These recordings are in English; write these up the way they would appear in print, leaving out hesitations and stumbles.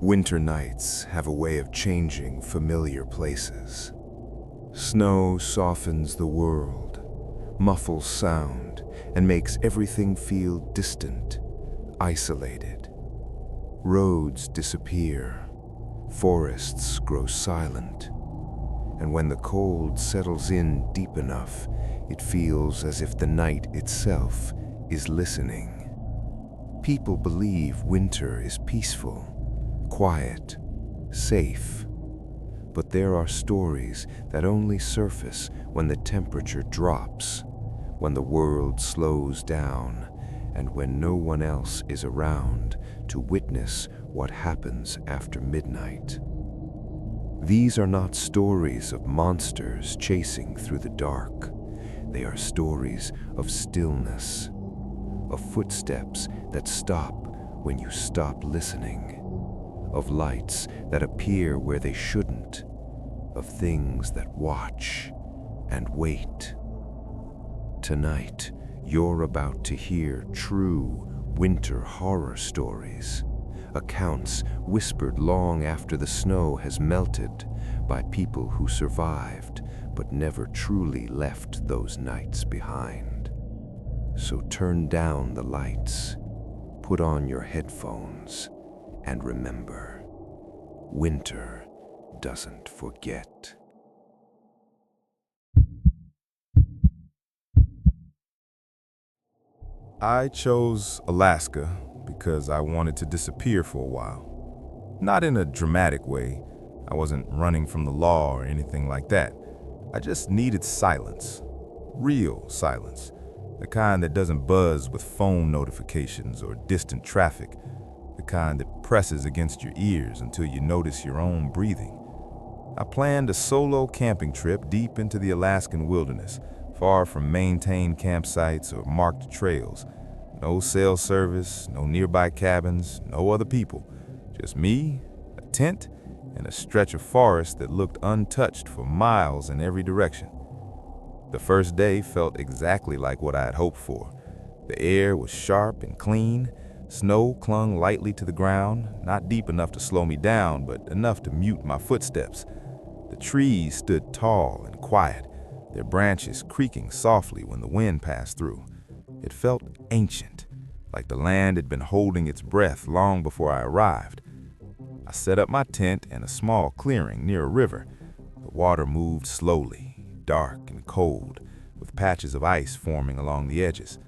Winter nights have a way of changing familiar places. Snow softens the world, muffles sound, and makes everything feel distant, isolated. Roads disappear, forests grow silent, and when the cold settles in deep enough, it feels as if the night itself is listening. People believe winter is peaceful, quiet, safe. But there are stories that only surface when the temperature drops, when the world slows down, and when no one else is around to witness what happens after midnight. These are not stories of monsters chasing through the dark. They are stories of stillness, of footsteps that stop when you stop listening, of lights that appear where they shouldn't, of things that watch and wait. Tonight, you're about to hear true winter horror stories, accounts whispered long after the snow has melted by people who survived but never truly left those nights behind. So turn down the lights, put on your headphones, and remember, winter doesn't forget. I chose Alaska because I wanted to disappear for a while. Not in a dramatic way. I wasn't running from the law or anything like that. I just needed silence. Real silence. The kind that doesn't buzz with phone notifications or distant traffic. The kind that presses against your ears until you notice your own breathing. I planned a solo camping trip deep into the Alaskan wilderness, far from maintained campsites or marked trails. No cell service, no nearby cabins, no other people. Just me, a tent, and a stretch of forest that looked untouched for miles in every direction. The first day felt exactly like what I had hoped for. The air was sharp and clean. Snow clung lightly to the ground, not deep enough to slow me down, but enough to mute my footsteps. The trees stood tall and quiet, their branches creaking softly when the wind passed through. It felt ancient, like the land had been holding its breath long before I arrived. I set up my tent in a small clearing near a river. The water moved slowly, dark and cold, with patches of ice forming along the edges.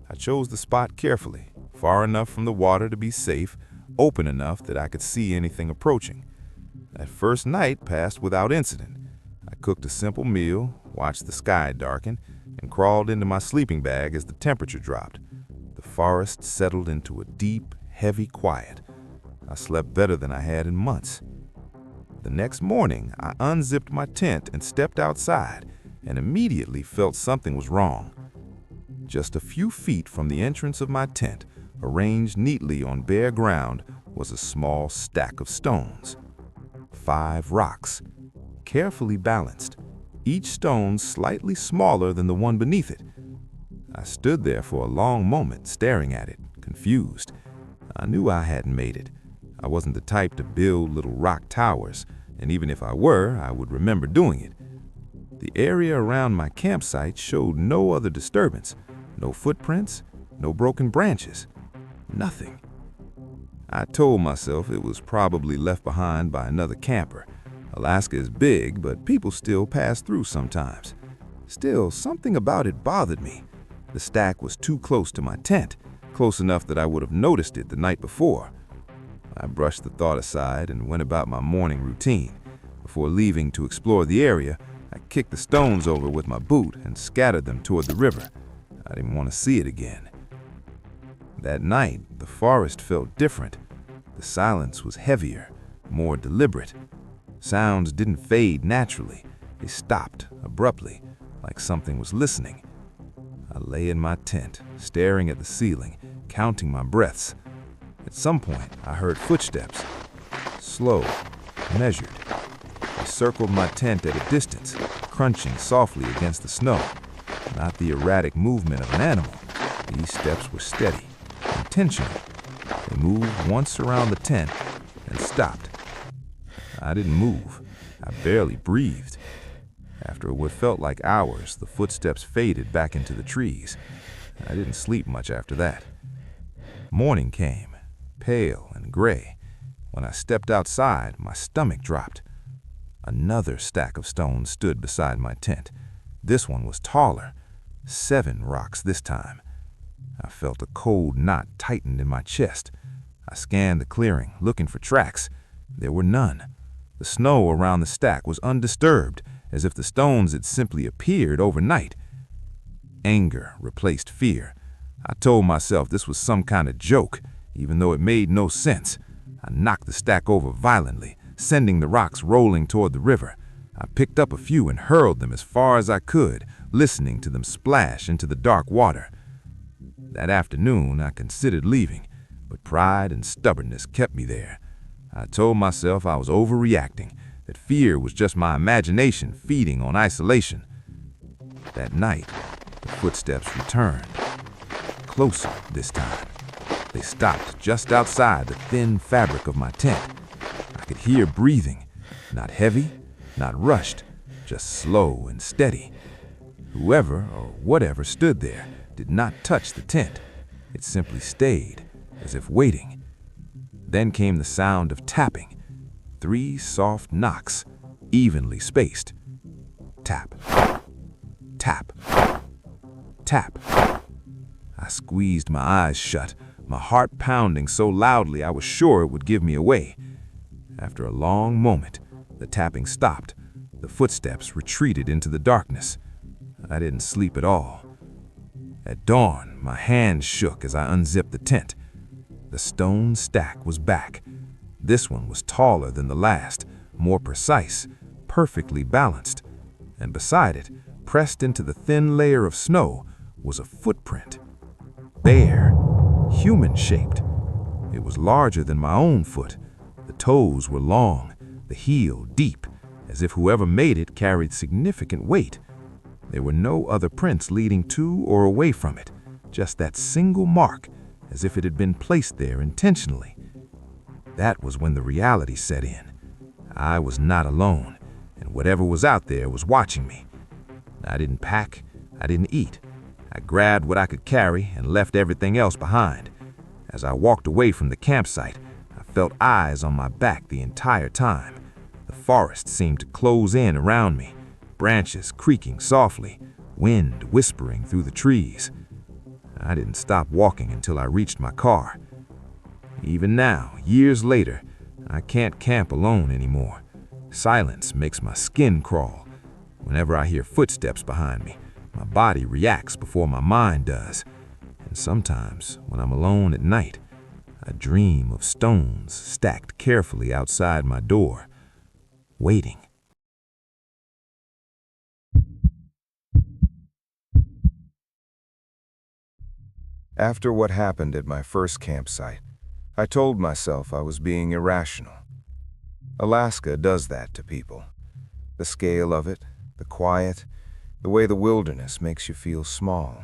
I chose the spot carefully, far enough from the water to be safe, open enough that I could see anything approaching. That first night passed without incident. I cooked a simple meal, watched the sky darken, and crawled into my sleeping bag as the temperature dropped. The forest settled into a deep, heavy quiet. I slept better than I had in months. The next morning, I unzipped my tent and stepped outside, and immediately felt something was wrong. Just a few feet from the entrance of my tent, arranged neatly on bare ground, was a small stack of stones. 5 rocks, carefully balanced, each stone slightly smaller than the one beneath it. I stood there for a long moment, staring at it, confused. I knew I hadn't made it. I wasn't the type to build little rock towers, and even if I were, I would remember doing it. The area around my campsite showed no other disturbance, no footprints, no broken branches, nothing. I told myself it was probably left behind by another camper. Alaska is big, but people still pass through sometimes. Still, something about it bothered me. The stack was too close to my tent, close enough that I would have noticed it the night before. I brushed the thought aside and went about my morning routine. Before leaving to explore the area, I kicked the stones over with my boot and scattered them toward the river. I didn't want to see it again. That night, the forest felt different. The silence was heavier, more deliberate. Sounds didn't fade naturally. They stopped abruptly, like something was listening. I lay in my tent, staring at the ceiling, counting my breaths. At some point, I heard footsteps. Slow, measured. They circled my tent at a distance, crunching softly against the snow. Not the erratic movement of an animal. These steps were steady, intentional. They moved once around the tent, and stopped. I didn't move. I barely breathed. After what felt like hours, the footsteps faded back into the trees. I didn't sleep much after that. Morning came, pale and gray. When I stepped outside, my stomach dropped. Another stack of stones stood beside my tent. This one was taller, 7 rocks this time. I felt a cold knot tightened in my chest. I scanned the clearing, looking for tracks. There were none. The snow around the stack was undisturbed, as if the stones had simply appeared overnight. Anger replaced fear. I told myself this was some kind of joke, even though it made no sense. I knocked the stack over violently, sending the rocks rolling toward the river. I picked up a few and hurled them as far as I could, listening to them splash into the dark water. That afternoon, I considered leaving, but pride and stubbornness kept me there. I told myself I was overreacting, that fear was just my imagination feeding on isolation. That night, the footsteps returned. Closer this time. They stopped just outside the thin fabric of my tent. I could hear breathing, not heavy, not rushed, just slow and steady. Whoever or whatever stood there did not touch the tent. It simply stayed, as if waiting. Then came the sound of tapping. 3 soft knocks, evenly spaced. Tap, tap, tap. I squeezed my eyes shut, my heart pounding so loudly I was sure it would give me away. After a long moment, the tapping stopped. The footsteps retreated into the darkness. I didn't sleep at all. At dawn, my hands shook as I unzipped the tent. The stone stack was back. This one was taller than the last, more precise, perfectly balanced. And beside it, pressed into the thin layer of snow, was a footprint. Bare, human-shaped. It was larger than my own foot. The toes were long, the heel deep, as if whoever made it carried significant weight. There were no other prints leading to or away from it, just that single mark, as if it had been placed there intentionally. That was when the reality set in. I was not alone, and whatever was out there was watching me. I didn't pack, I didn't eat. I grabbed what I could carry and left everything else behind. As I walked away from the campsite, I felt eyes on my back the entire time. The forest seemed to close in around me, branches creaking softly, wind whispering through the trees. I didn't stop walking until I reached my car. Even now, years later, I can't camp alone anymore. Silence makes my skin crawl. Whenever I hear footsteps behind me, my body reacts before my mind does. And sometimes, when I'm alone at night, I dream of stones stacked carefully outside my door, waiting. After what happened at my first campsite, I told myself I was being irrational. Alaska does that to people. The scale of it, the quiet, the way the wilderness makes you feel small.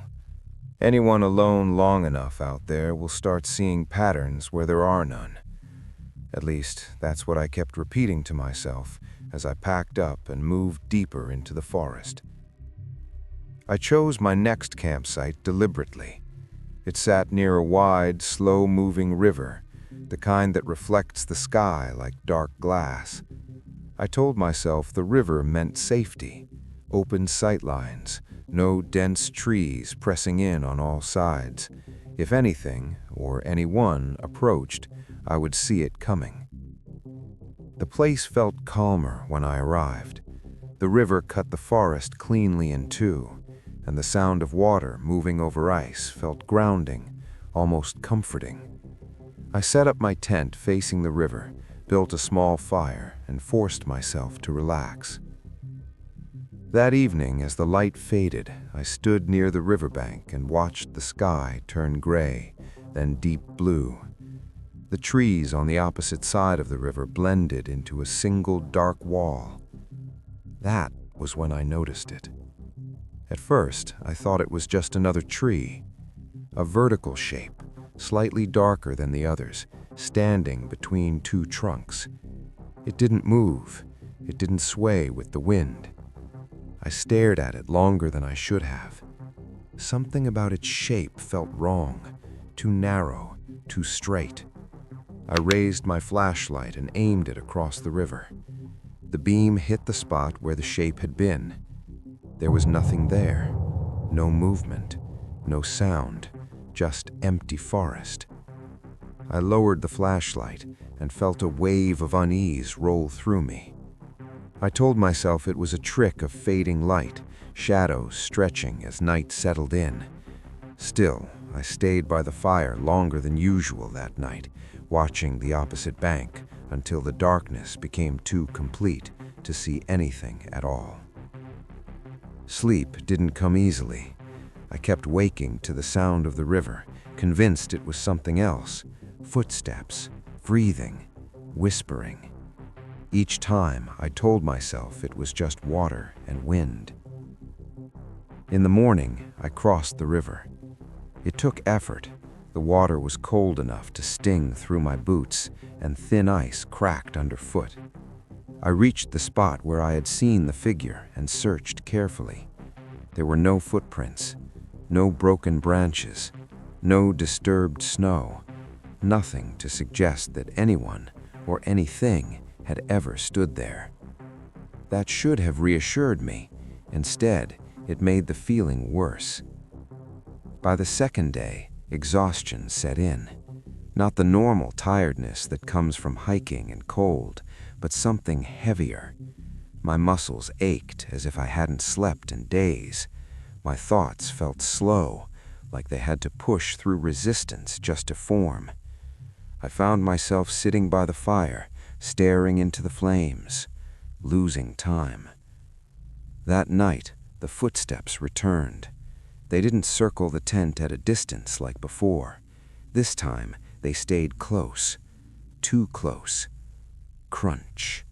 Anyone alone long enough out there will start seeing patterns where there are none. At least, that's what I kept repeating to myself as I packed up and moved deeper into the forest. I chose my next campsite deliberately. It sat near a wide, slow-moving river, the kind that reflects the sky like dark glass. I told myself the river meant safety, open sightlines, no dense trees pressing in on all sides. If anything, or anyone, approached, I would see it coming. The place felt calmer when I arrived. The river cut the forest cleanly in two, and the sound of water moving over ice felt grounding, almost comforting. I set up my tent facing the river, built a small fire, and forced myself to relax. That evening, as the light faded, I stood near the riverbank and watched the sky turn gray, then deep blue. The trees on the opposite side of the river blended into a single dark wall. That was when I noticed it. At first, I thought it was just another tree, a vertical shape, slightly darker than the others, standing between two trunks. It didn't move. It didn't sway with the wind. I stared at it longer than I should have. Something about its shape felt wrong, too narrow, too straight. I raised my flashlight and aimed it across the river. The beam hit the spot where the shape had been. There was nothing there. No movement, no sound, just empty forest. I lowered the flashlight and felt a wave of unease roll through me. I told myself it was a trick of fading light, shadows stretching as night settled in. Still, I stayed by the fire longer than usual that night, watching the opposite bank until the darkness became too complete to see anything at all. Sleep didn't come easily. I kept waking to the sound of the river, convinced it was something else. Footsteps, breathing, whispering. Each time I told myself it was just water and wind. In the morning, I crossed the river. It took effort. The water was cold enough to sting through my boots, and thin ice cracked underfoot. I reached the spot where I had seen the figure and searched carefully. There were no footprints, no broken branches, no disturbed snow, nothing to suggest that anyone or anything had ever stood there. That should have reassured me. Instead, it made the feeling worse. By the second day, exhaustion set in. Not the normal tiredness that comes from hiking and cold, but something heavier. My muscles ached as if I hadn't slept in days. My thoughts felt slow, like they had to push through resistance just to form. I found myself sitting by the fire, staring into the flames, losing time. That night, the footsteps returned. They didn't circle the tent at a distance like before. This time, they stayed close, too close. Crunch.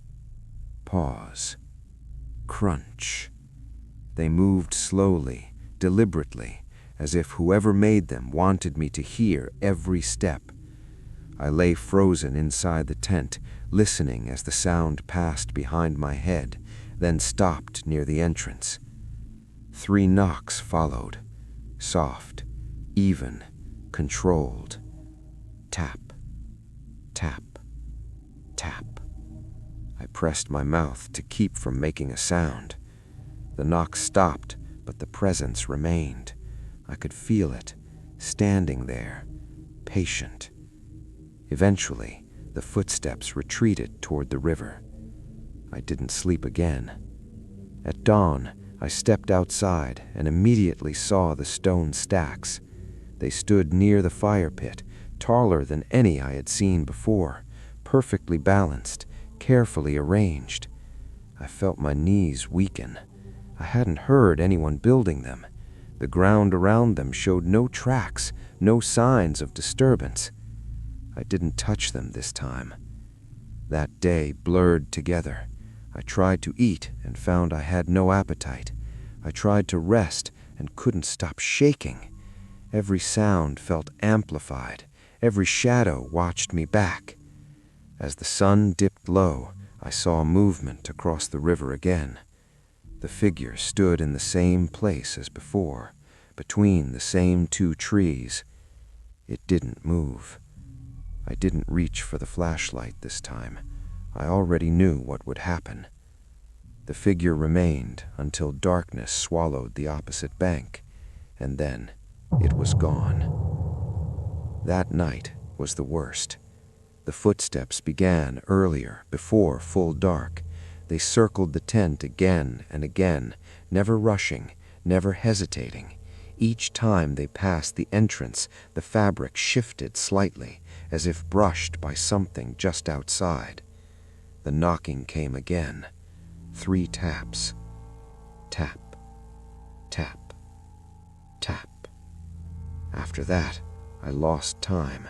Pause. Crunch. They moved slowly, deliberately, as if whoever made them wanted me to hear every step. I lay frozen inside the tent, listening as the sound passed behind my head, then stopped near the entrance. 3 knocks followed, soft, even, controlled. Tap, tap, tap. I pressed my mouth to keep from making a sound. The knock stopped, but the presence remained. I could feel it, standing there, patient. Eventually, the footsteps retreated toward the river. I didn't sleep again. At dawn, I stepped outside and immediately saw the stone stacks. They stood near the fire pit, taller than any I had seen before, perfectly balanced, carefully arranged. I felt my knees weaken. I hadn't heard anyone building them. The ground around them showed no tracks, no signs of disturbance. I didn't touch them this time. That day blurred together. I tried to eat and found I had no appetite. I tried to rest and couldn't stop shaking. Every sound felt amplified. Every shadow watched me back. As the sun dipped low, I saw movement across the river again. The figure stood in the same place as before, between the same 2 trees. It didn't move. I didn't reach for the flashlight this time. I already knew what would happen. The figure remained until darkness swallowed the opposite bank, and then it was gone. That night was the worst. The footsteps began earlier, before full dark. They circled the tent again and again, never rushing, never hesitating. Each time they passed the entrance, the fabric shifted slightly, as if brushed by something just outside. The knocking came again. 3 taps. Tap, tap, tap. After that, I lost time.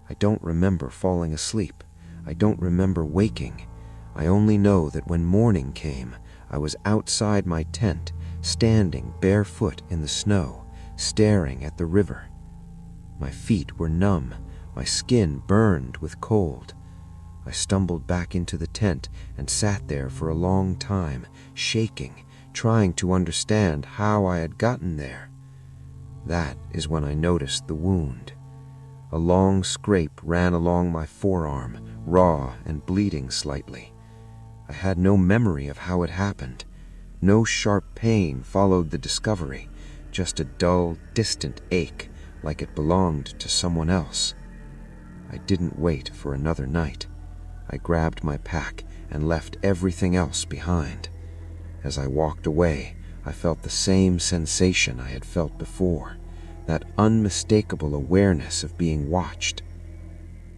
I don't remember falling asleep. I don't remember waking. I only know that when morning came, I was outside my tent, standing barefoot in the snow, staring at the river. My feet were numb, My skin burned with cold. I stumbled back into the tent and sat there for a long time, shaking, trying to understand how I had gotten there. That is when I noticed the wound. A long scrape ran along my forearm, raw and bleeding slightly. I had no memory of how it happened. No sharp pain followed the discovery, just a dull, distant ache, like it belonged to someone else. I didn't wait for another night. I grabbed my pack and left everything else behind. As I walked away, I felt the same sensation I had felt before, that unmistakable awareness of being watched.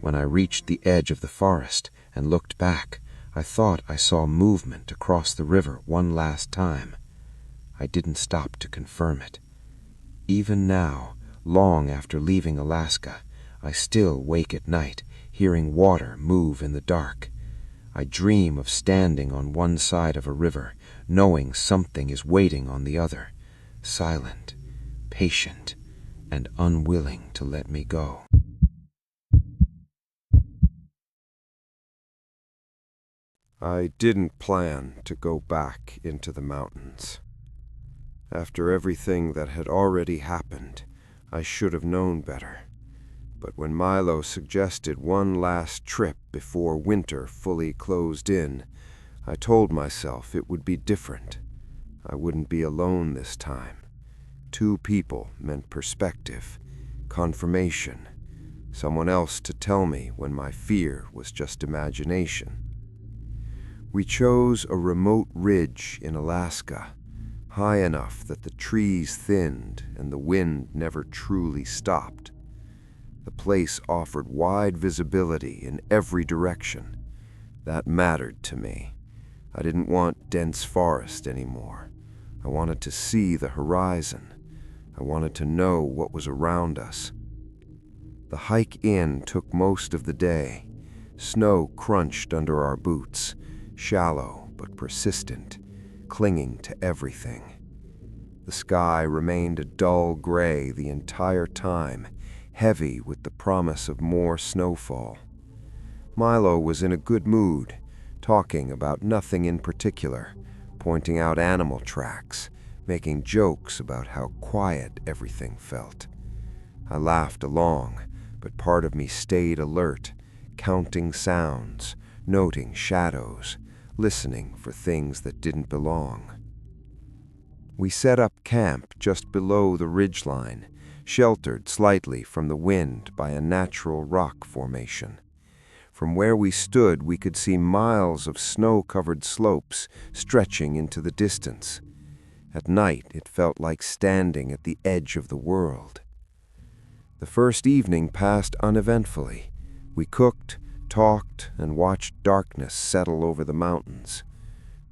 When I reached the edge of the forest and looked back, I thought I saw movement across the river one last time. I didn't stop to confirm it. Even now, long after leaving Alaska, I still wake at night, hearing water move in the dark. I dream of standing on one side of a river, knowing something is waiting on the other, silent, patient, and unwilling to let me go. I didn't plan to go back into the mountains. After everything that had already happened, I should have known better. But when Milo suggested one last trip before winter fully closed in, I told myself it would be different. I wouldn't be alone this time. 2 people meant perspective, confirmation, someone else to tell me when my fear was just imagination. We chose a remote ridge in Alaska, high enough that the trees thinned and the wind never truly stopped. The place offered wide visibility in every direction. That mattered to me. I didn't want dense forest anymore. I wanted to see the horizon. I wanted to know what was around us. The hike in took most of the day. Snow crunched under our boots, shallow but persistent, clinging to everything. The sky remained a dull gray the entire time, heavy with the promise of more snowfall. Milo was in a good mood, talking about nothing in particular, pointing out animal tracks, making jokes about how quiet everything felt. I laughed along, but part of me stayed alert, counting sounds, noting shadows, listening for things that didn't belong. We set up camp just below the ridgeline, sheltered slightly from the wind by a natural rock formation. From where we stood, we could see miles of snow-covered slopes stretching into the distance. At night, it felt like standing at the edge of the world. The first evening passed uneventfully. We cooked, talked, and watched darkness settle over the mountains.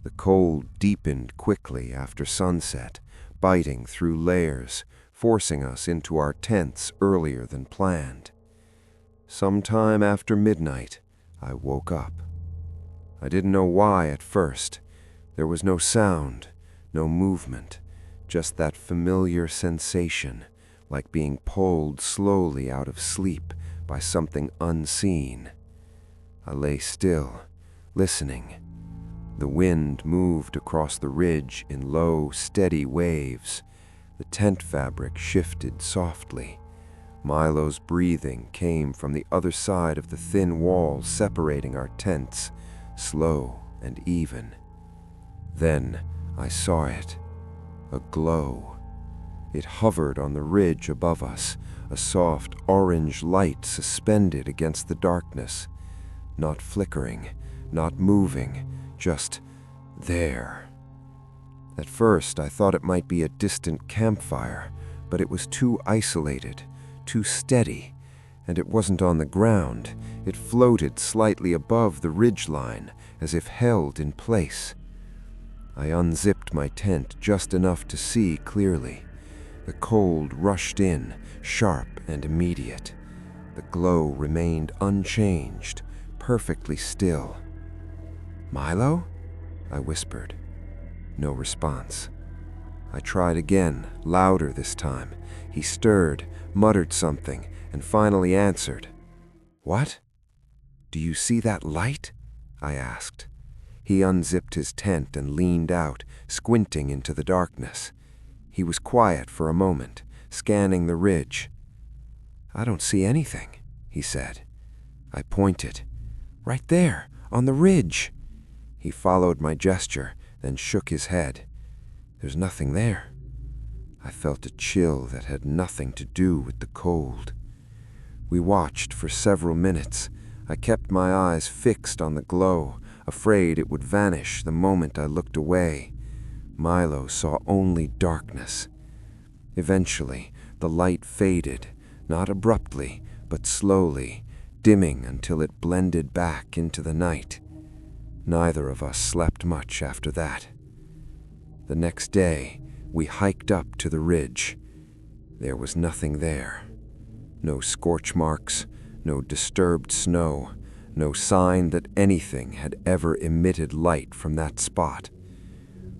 The cold deepened quickly after sunset, biting through layers, forcing us into our tents earlier than planned. Sometime after midnight, I woke up. I didn't know why at first. There was no sound, no movement, just that familiar sensation, like being pulled slowly out of sleep by something unseen. I lay still, listening. The wind moved across the ridge in low, steady waves. The tent fabric shifted softly. Milo's breathing came from the other side of the thin wall separating our tents, slow and even. Then I saw it, a glow. It hovered on the ridge above us, a soft orange light suspended against the darkness, not flickering, not moving, just there. At first, I thought it might be a distant campfire, but it was too isolated, too steady, and it wasn't on the ground. It floated slightly above the ridgeline, as if held in place. I unzipped my tent just enough to see clearly. The cold rushed in, sharp and immediate. The glow remained unchanged, perfectly still. "Milo?" I whispered. No response. I tried again, louder this time. He stirred, muttered something, and finally answered. "What? Do you see that light?" I asked. He unzipped his tent and leaned out, squinting into the darkness. He was quiet for a moment, scanning the ridge. "I don't see anything," he said. I pointed. "Right there, on the ridge." He followed my gesture, then shook his head. "There's nothing there." I felt a chill that had nothing to do with the cold. We watched for several minutes. I kept my eyes fixed on the glow, afraid it would vanish the moment I looked away. Milo saw only darkness. Eventually, the light faded, not abruptly, but slowly, dimming until it blended back into the night. Neither of us slept much after that. The next day, we hiked up to the ridge. There was nothing there. No scorch marks, no disturbed snow, no sign that anything had ever emitted light from that spot.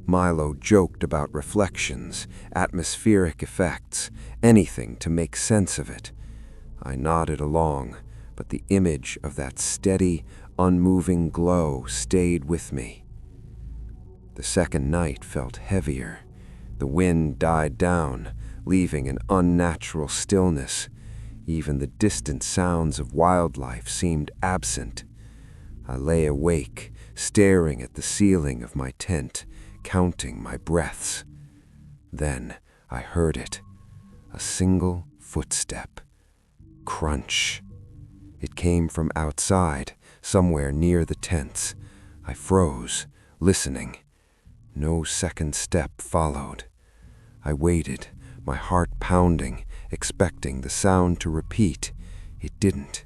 Milo joked about reflections, atmospheric effects, anything to make sense of it. I nodded along, but the image of that steady, unmoving glow stayed with me. The second night felt heavier. The wind died down, leaving an unnatural stillness. Even the distant sounds of wildlife seemed absent. I lay awake, staring at the ceiling of my tent, counting my breaths. Then I heard it, a single footstep. Crunch. It came from outside, somewhere near the tents. I froze, listening. No second step followed. I waited, my heart pounding, expecting the sound to repeat. It didn't.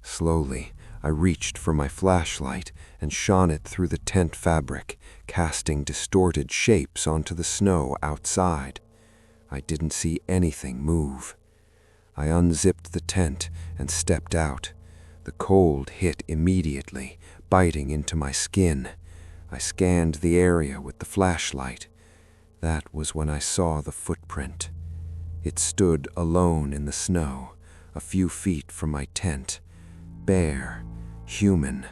Slowly, I reached for my flashlight and shone it through the tent fabric, casting distorted shapes onto the snow outside. I didn't see anything move. I unzipped the tent and stepped out. The cold hit immediately, biting into my skin. I scanned the area with the flashlight. That was when I saw the footprint. It stood alone in the snow, a few feet from my tent. Bare, human.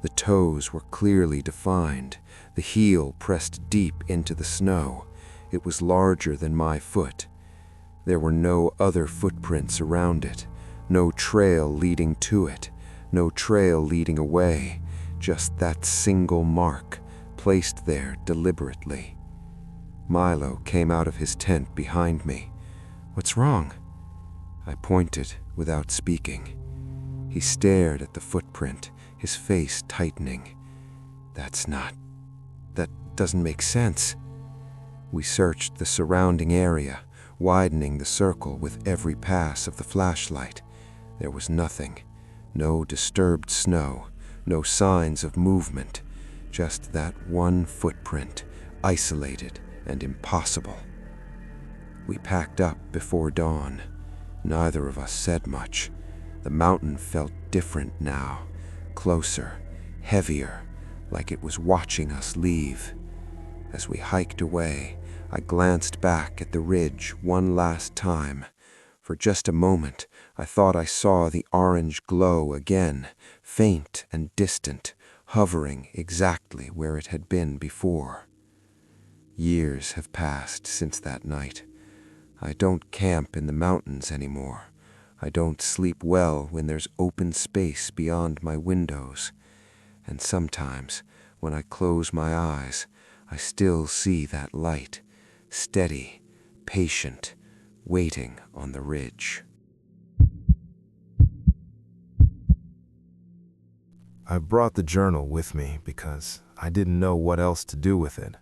The toes were clearly defined, the heel pressed deep into the snow. It was larger than my foot. There were no other footprints around it, no trail leading to it, no trail leading away, just that single mark, placed there deliberately. Milo came out of his tent behind me. "What's wrong?" I pointed without speaking. He stared at the footprint, his face tightening. That doesn't make sense." We searched the surrounding area, widening the circle with every pass of the flashlight. There was nothing. No disturbed snow, no signs of movement, just that one footprint, isolated and impossible. We packed up before dawn. Neither of us said much. The mountain felt different now, closer, heavier, like it was watching us leave. As we hiked away, I glanced back at the ridge one last time. For just a moment, I thought I saw the orange glow again, faint and distant, hovering exactly where it had been before. Years have passed since that night. I don't camp in the mountains anymore. I don't sleep well when there's open space beyond my windows. And sometimes, when I close my eyes, I still see that light, steady, patient, waiting on the ridge. I brought the journal with me because I didn't know what else to do with it.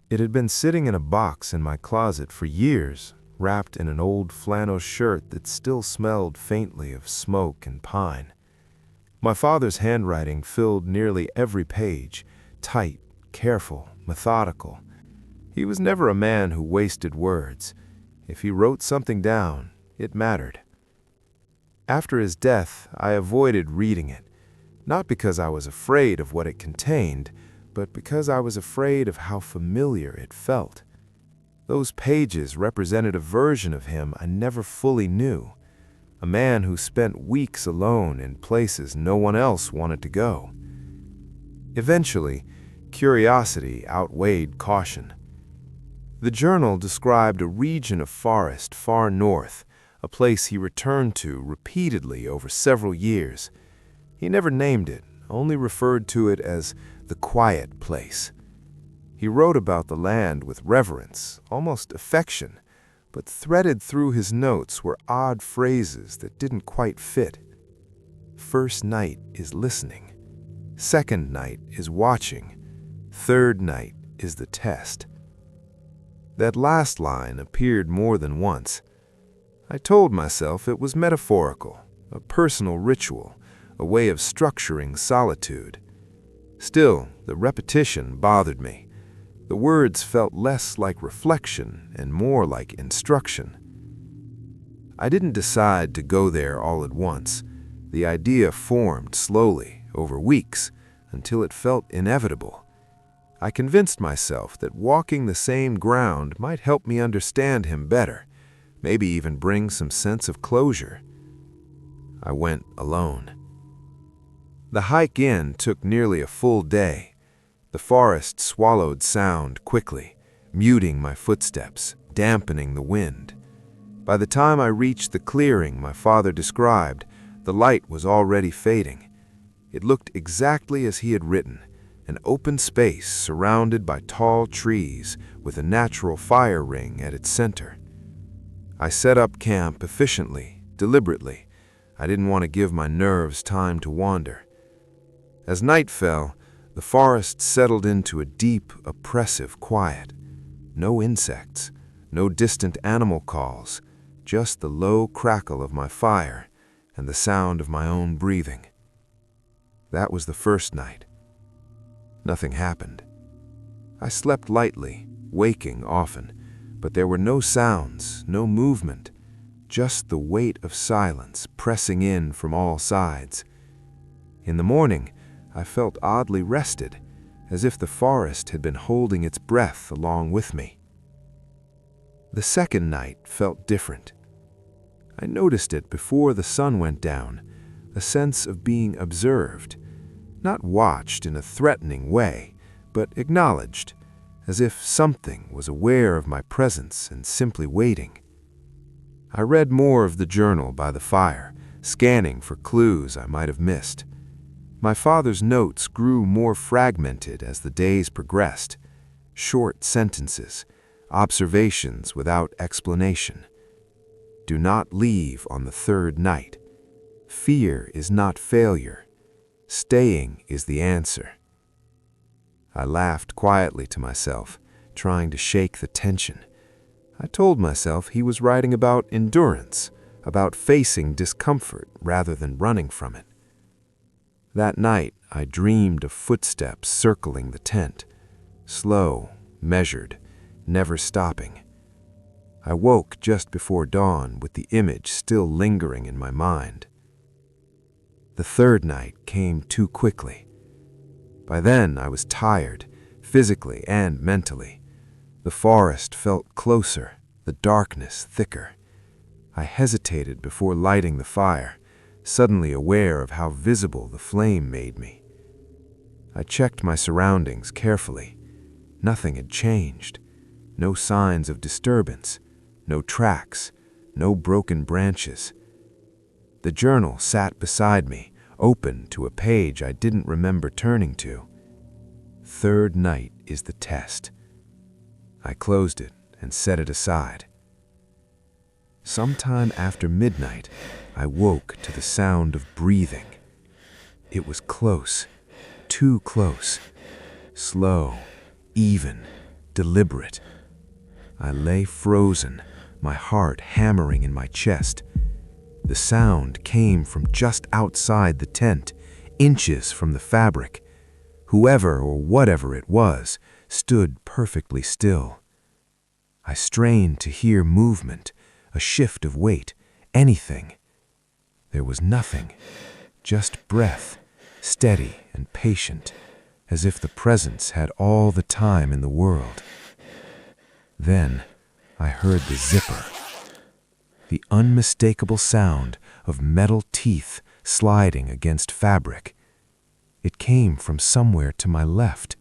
It had been sitting in a box in my closet for years, wrapped in an old flannel shirt that still smelled faintly of smoke and pine. My father's handwriting filled nearly every page, tight, careful, methodical. He was never a man who wasted words. If he wrote something down, it mattered. After his death, I avoided reading it, not because I was afraid of what it contained, but because I was afraid of how familiar it felt. Those pages represented a version of him I never fully knew, a man who spent weeks alone in places no one else wanted to go. Eventually, curiosity outweighed caution. The journal described a region of forest far north, a place he returned to repeatedly over several years. He never named it, only referred to it as the quiet place. He wrote about the land with reverence, almost affection, but threaded through his notes were odd phrases that didn't quite fit. First night is listening. Second night is watching. Third night is the test. That last line appeared more than once. I told myself it was metaphorical, a personal ritual, a way of structuring solitude. Still, the repetition bothered me. The words felt less like reflection and more like instruction. I didn't decide to go there all at once. The idea formed slowly, over weeks, until it felt inevitable. I convinced myself that walking the same ground might help me understand him better, maybe even bring some sense of closure. I went alone. The hike in took nearly a full day. The forest swallowed sound quickly, muting my footsteps, dampening the wind. By the time I reached the clearing my father described, the light was already fading. It looked exactly as he had written, an open space surrounded by tall trees with a natural fire ring at its center. I set up camp efficiently, deliberately. I didn't want to give my nerves time to wander. As night fell, the forest settled into a deep, oppressive quiet. No insects, no distant animal calls, just the low crackle of my fire and the sound of my own breathing. That was the first night. Nothing happened. I slept lightly, waking often, but there were no sounds, no movement, just the weight of silence pressing in from all sides. In the morning, I felt oddly rested, as if the forest had been holding its breath along with me. The second night felt different. I noticed it before the sun went down, a sense of being observed, not watched in a threatening way, but acknowledged, as if something was aware of my presence and simply waiting. I read more of the journal by the fire, scanning for clues I might have missed. My father's notes grew more fragmented as the days progressed, short sentences, observations without explanation. Do not leave on the third night. Fear is not failure. Staying is the answer. I laughed quietly to myself, trying to shake the tension. I told myself he was writing about endurance, about facing discomfort rather than running from it. That night, I dreamed of footsteps circling the tent, slow, measured, never stopping. I woke just before dawn with the image still lingering in my mind. The third night came too quickly. By then, I was tired, physically and mentally. The forest felt closer, the darkness thicker. I hesitated before lighting the fire, suddenly aware of how visible the flame made me. I checked my surroundings carefully. Nothing had changed. No signs of disturbance, no tracks, no broken branches. The journal sat beside me, open to a page I didn't remember turning to. Third night is the test. I closed it and set it aside. Sometime after midnight, I woke to the sound of breathing. It was close, too close, slow, even, deliberate. I lay frozen, my heart hammering in my chest. The sound came from just outside the tent, inches from the fabric. Whoever or whatever it was stood perfectly still. I strained to hear movement, a shift of weight, anything. There was nothing, just breath, steady and patient, as if the presence had all the time in the world. Then I heard the zipper. the unmistakable sound of metal teeth sliding against fabric. It came from somewhere to my left.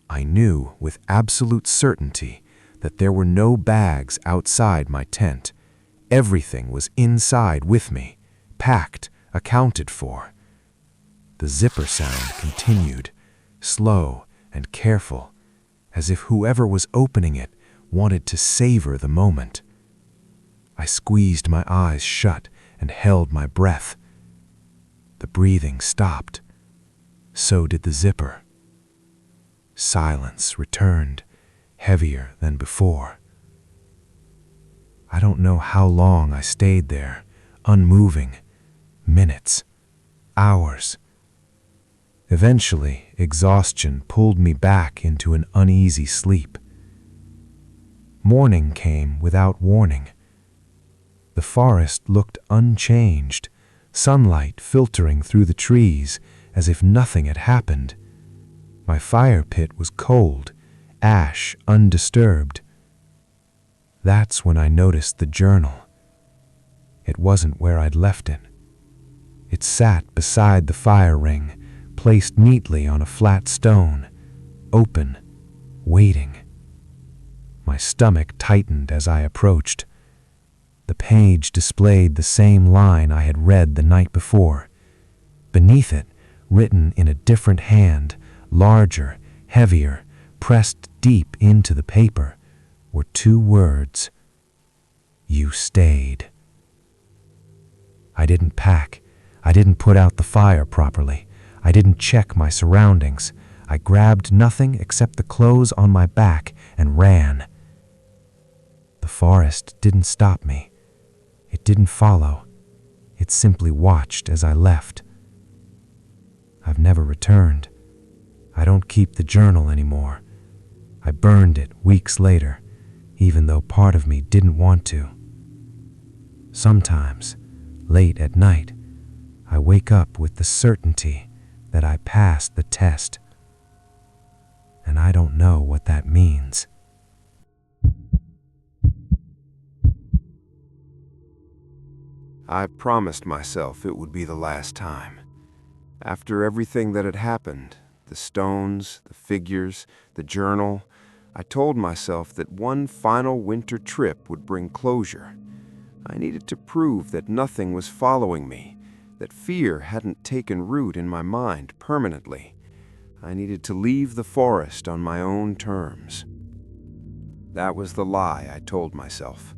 I knew with absolute certainty that there were no bags outside my tent. Everything was inside with me, packed, accounted for. The zipper sound continued, slow and careful, as if whoever was opening it wanted to savor the moment. I squeezed my eyes shut and held my breath. The breathing stopped. So did the zipper. Silence returned, heavier than before. I don't know how long I stayed there, unmoving. Minutes, hours. Eventually, exhaustion pulled me back into an uneasy sleep. Morning came without warning. The forest looked unchanged, sunlight filtering through the trees as if nothing had happened. My fire pit was cold, ash undisturbed. That's when I noticed the journal. It wasn't where I'd left it. It sat beside the fire ring, placed neatly on a flat stone, open, waiting. My stomach tightened as I approached. The page displayed the same line I had read the night before. Beneath it, written in a different hand, larger, heavier, pressed deep into the paper, were 2 words. You stayed. I didn't pack. I didn't put out the fire properly. I didn't check my surroundings. I grabbed nothing except the clothes on my back and ran. The forest didn't stop me. It didn't follow. It simply watched as I left. I've never returned. I don't keep the journal anymore. I burned it weeks later, even though part of me didn't want to. Sometimes, late at night, I wake up with the certainty that I passed the test. And I don't know what that means. I promised myself it would be the last time. After everything that had happened, the stones, the figures, the journal, I told myself that one final winter trip would bring closure. I needed to prove that nothing was following me, that fear hadn't taken root in my mind permanently. I needed to leave the forest on my own terms. That was the lie I told myself.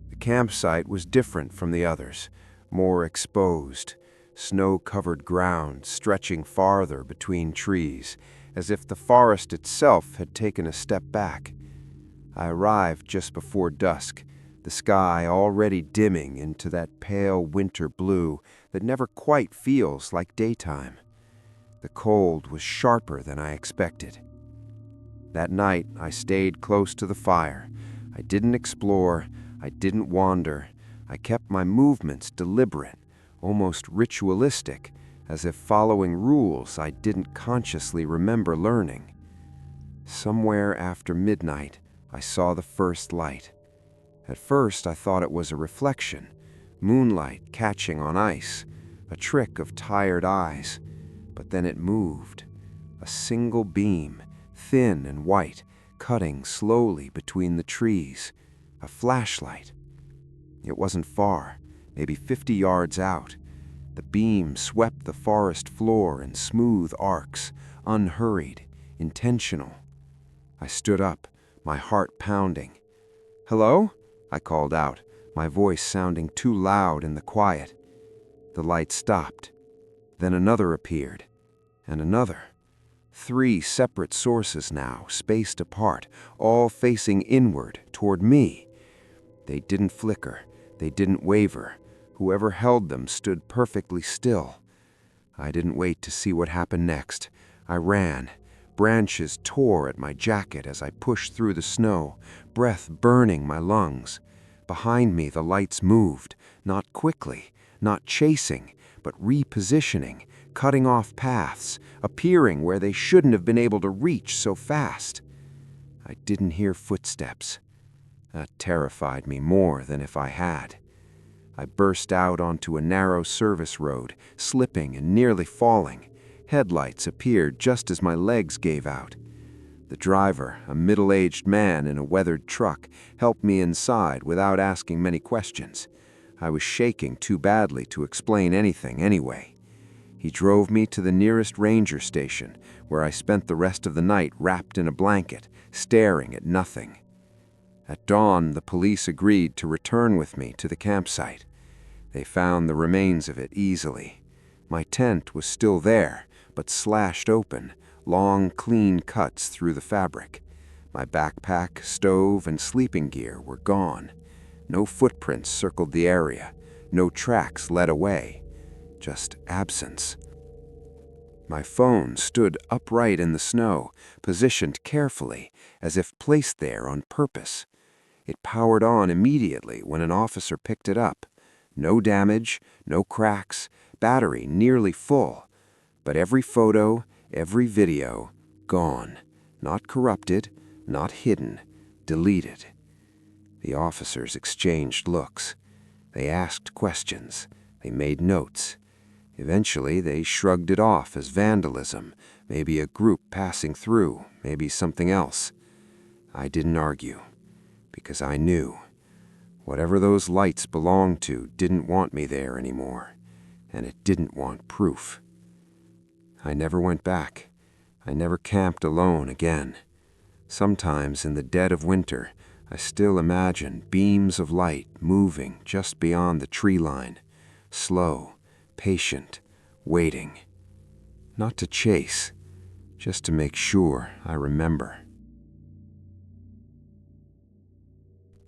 The campsite was different from the others, more exposed, snow-covered ground stretching farther between trees, as if the forest itself had taken a step back. I arrived just before dusk, the sky already dimming into that pale winter blue that never quite feels like daytime. The cold was sharper than I expected. That night, I stayed close to the fire. I didn't explore, I didn't wander. I kept my movements deliberate, almost ritualistic, as if following rules I didn't consciously remember learning. Somewhere after midnight, I saw the first light. At first, I thought it was a reflection, moonlight catching on ice, a trick of tired eyes. But then it moved, a single beam, thin and white, cutting slowly between the trees, a flashlight. It wasn't far, maybe 50 yards out. The beam swept the forest floor in smooth arcs, unhurried, intentional. I stood up, my heart pounding. "Hello?" I called out, my voice sounding too loud in the quiet. The light stopped. Then another appeared, and another. 3 separate sources now, spaced apart, all facing inward, toward me. They didn't flicker, they didn't waver. Whoever held them stood perfectly still. I didn't wait to see what happened next. I ran. Branches tore at my jacket as I pushed through the snow, breath burning my lungs. Behind me, the lights moved, not quickly, not chasing, but repositioning, cutting off paths, appearing where they shouldn't have been able to reach so fast. I didn't hear footsteps. That terrified me more than if I had. I burst out onto a narrow service road, slipping and nearly falling. Headlights appeared just as my legs gave out. The driver, a middle-aged man in a weathered truck, helped me inside without asking many questions. I was shaking too badly to explain anything anyway. He drove me to the nearest ranger station, where I spent the rest of the night wrapped in a blanket, staring at nothing. At dawn, the police agreed to return with me to the campsite. They found the remains of it easily. My tent was still there, but slashed open, long, clean cuts through the fabric. My backpack, stove, and sleeping gear were gone. No footprints circled the area. No tracks led away. Just absence. My phone stood upright in the snow, positioned carefully, as if placed there on purpose. It powered on immediately when an officer picked it up. No damage, no cracks, battery nearly full. But every photo, every video, gone. Not corrupted, not hidden, deleted. The officers exchanged looks. They asked questions. They made notes. Eventually, they shrugged it off as vandalism, maybe a group passing through, maybe something else. I didn't argue, because I knew. Whatever those lights belonged to didn't want me there anymore, and it didn't want proof. I never went back. I never camped alone again. Sometimes in the dead of winter, I still imagine beams of light moving just beyond the tree line, slow, patient, waiting. Not to chase, just to make sure I remember.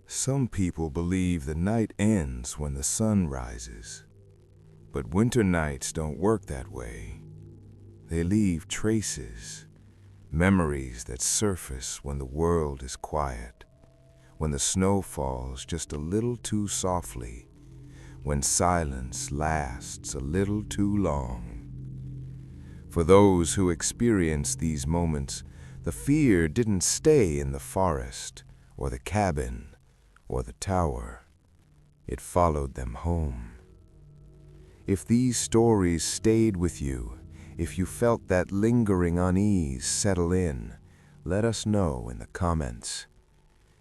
Some people believe the night ends when the sun rises. But winter nights don't work that way. They leave traces, memories that surface when the world is quiet, when the snow falls just a little too softly, when silence lasts a little too long. For those who experience these moments, the fear didn't stay in the forest or the cabin or the tower. It followed them home. If these stories stayed with you, if you felt that lingering unease settle in, let us know in the comments.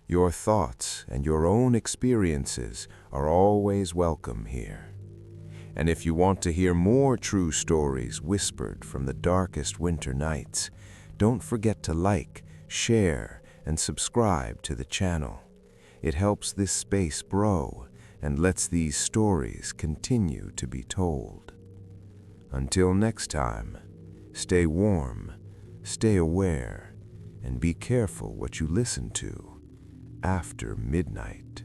Your thoughts and your own experiences are always welcome here. And if you want to hear more true stories whispered from the darkest winter nights, don't forget to like, share, and subscribe to the channel. It helps this space grow and lets these stories continue to be told. Until next time, stay warm, stay aware, and be careful what you listen to after midnight.